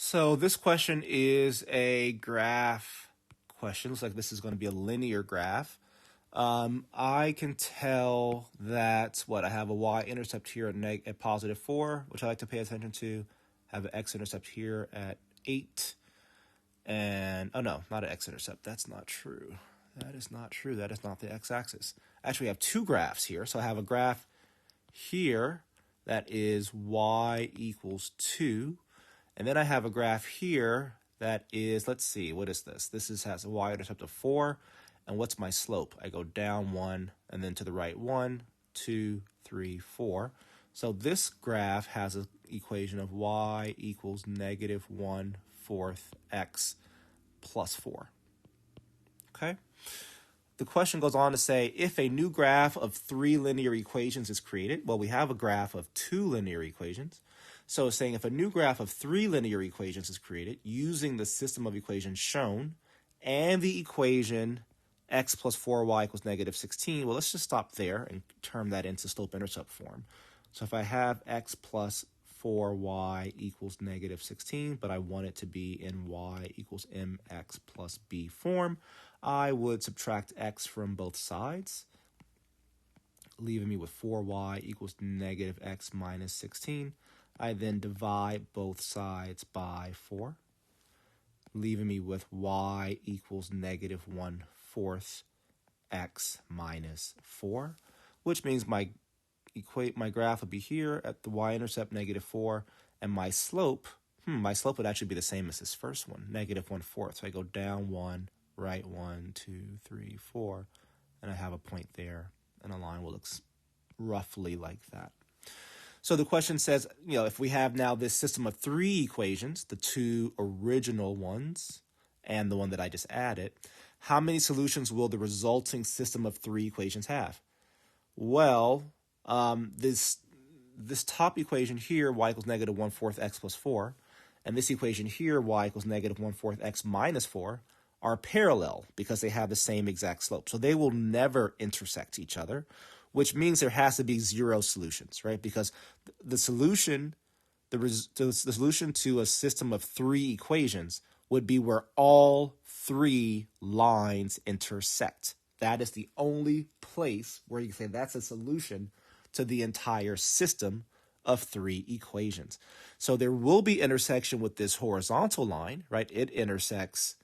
So this question is a graph question. Looks like this is going to be a linear graph. I can tell that I have a y-intercept here at positive 4, which I like to pay attention to. Have an x-intercept here at 8. And, oh no, not an x-intercept. That's not true. That is not true. That is not the x-axis. Actually, we have two graphs here. So I have a graph here that is y equals 2. And then I have a graph here that is, let's see, what is this? This has a y-intercept of 4. And what's my slope? I go down 1 and then to the right 1, 2, 3, 4. So this graph has an equation of y equals negative 1/4 x plus 4. Okay? The question goes on to say, if a new graph of 3 linear equations is created, well, we have a graph of 2 linear equations. So it's saying if a new graph of 3 linear equations is created using the system of equations shown and the equation x plus 4y equals negative 16, well, let's just stop there and turn that into slope-intercept form. So if I have x plus 4y equals negative 16, but I want it to be in y equals mx plus b form, I would subtract x from both sides, leaving me with 4y equals negative x minus 16. I then divide both sides by 4, leaving me with y equals negative 1/4 x minus 4, which means my graph would be here at the y-intercept negative 4, and my slope would actually be the same as this first one, negative 1/4. So I go down 1, right 1, 2, 3, 4, and I have a point there, and a line will look roughly like that. So the question says, if we have now this system of 3 equations, the 2 original ones and the one that I just added, how many solutions will the resulting system of 3 equations have? Well, this top equation here, y equals negative 1/4 x plus 4, and this equation here, y equals negative 1/4 x minus 4, are parallel because they have the same exact slope. So they will never intersect each other, which means there has to be 0 solutions, right? Because the solution to a system of 3 equations would be where all 3 lines intersect. That is the only place where you can say that's a solution to the entire system of 3 equations. So there will be intersection with this horizontal line, right? It intersects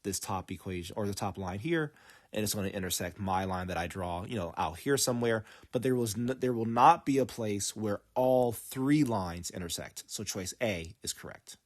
this top equation or the top line here, and it's going to intersect my line that I draw, out here somewhere. But there will not be a place where all 3 lines intersect. So choice A is correct.